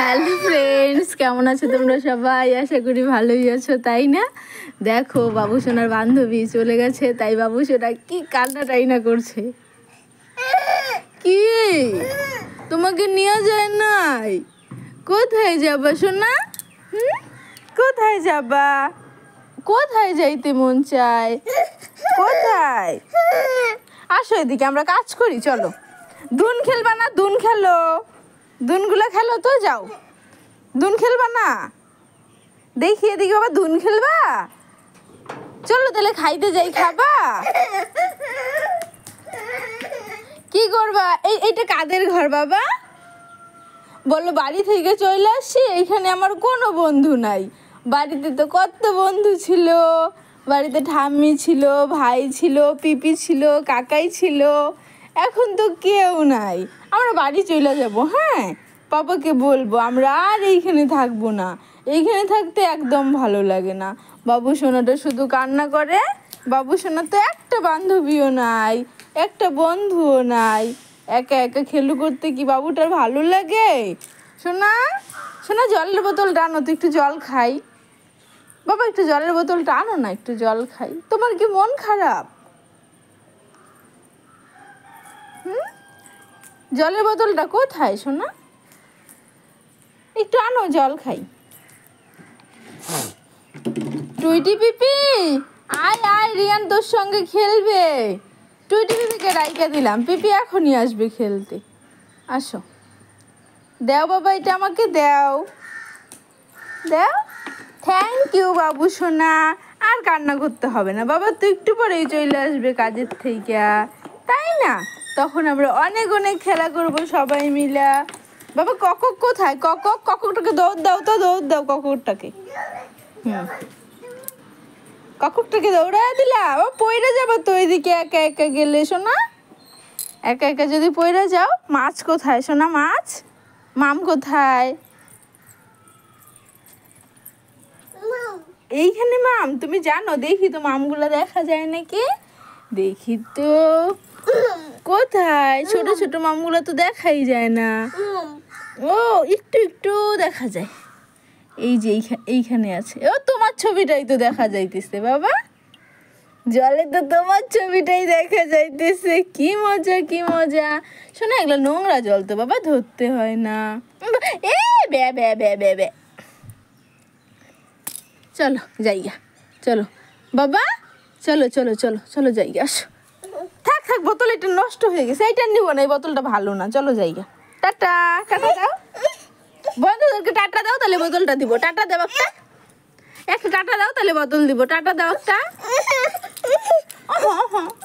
Hello friends, কেমন আছো তোমরা সবাই? আশা করি ভালোই আছো, তাই না? দেখো বাবু সোনার বান্ধবী চলে গেছে, তাই বাবু সোনা কি কান্নাটাই না করছে। কি তোমাকে নিয়ে যায় নাই? কোথায় যাবা সোনা? কোথায় যাবা? কোথায় যাইতে মন চায়? কোথায়? আসো এদিকে, আমরা কাজ করি, চলো। দুন খেলবা না? দুন খেলো, দুনগুলো খেলো তো, যাও। দুন খেলবা না? দেখি এদিকে বাবা, দুন খেলবা? চলো তাহলে খাইতে যাই, খাবা? কি করবা? এইটা কাদের ঘর বাবা? বলো বাড়ি থেকে চলে আসছি, এইখানে আমার কোনো বন্ধু নাই। বাড়িতে তো কত বন্ধু ছিল, বাড়িতে ঠাম্মি ছিল, ভাই ছিল, পিপি ছিল, কাকাই ছিল, এখন তো কেউ নাই। আমরা বাড়ি চলে যাব। হ্যাঁ, পাপাকে বলবো আমরা আর এইখানে থাকবো না, এইখানে থাকতে একদম ভালো লাগে না। বাবু সোনাটা শুধু কান্না করে। বাবু সোনার তো একটা বান্ধবীও নাই, একটা বন্ধুও নাই। একা একা খেলু করতে কি বাবুটার ভালো লাগে? সোনা, সোনা জলের বোতলটা আনো তো, একটু জল খাই। বাবা একটু জলের বোতলটা আনো না, একটু জল খাই। তোমার কি মন খারাপ? জলের বোতলটা কোথায় সোনা? একটু আনো, জল খাই। টুইটি পিপি, আয় আয়, রিয়ান তোর সঙ্গে খেলবে। টুইটি পিপিকে রাইকা দিলাম, পিপি এখনই আসবে খেলতে। আসো, দাও বাবা, এটা আমাকে দাও, দাও। থ্যাংক ইউ বাবু সোনা। আর কান্না করতে হবে না বাবা, তুই একটু পরেই চলে আসবে কাজের থেকে, তাই না? তখন আমরা অনেক অনেক খেলা করবো সবাই মিলা। বাবা ককক কোথায়? ককক, কককটাকে দৌড় দাও তো, দৌড় দাও কককটাকে। কককটাকে দৌড়ায় দিলা, ও পইরা যাবো তো এদিকে একা একা গেলে সোনা। একা একা যদি পইরা যাও। মাছ কোথায় সোনা? মাছ, মাম কোথায়? এইখানে মাম, তুমি জানো? দেখি তো মামগুলো দেখা যায় নাকি, দেখি তো। কোথায়? ছোট ছোট মামগুলো তো দেখাই যায় না। ও একটু একটু দেখা যায়, এই যে এইখানে আছে। ও তোমার ছবিটাই তো দেখা যাইতেছে বাবা, জলে তো তোমার ছবিটাই দেখা যাইতেছে। কি মজা, কি মজা। শোনা, এগুলো নোংরা জল তো বাবা, ধরতে হয় না। এ বে বে বে বে বে। চলো যাইগা, চলো বাবা, চলো চলো চলো চলো যাইগা। আসো, থাক থাক, বোতল এটা নষ্ট হয়ে গেছে, এইটা নিব না, এই বোতলটা ভালো না। চলো যাইগা, টাটা। টাটা দাও বন্ধুদেরকে, টাটা দাও, তাহলে বোতলটা দিব। টাটা দাও একটা, একটা টাটা দাও, তাহলে বোতল দিব। টাটা দাও একটা।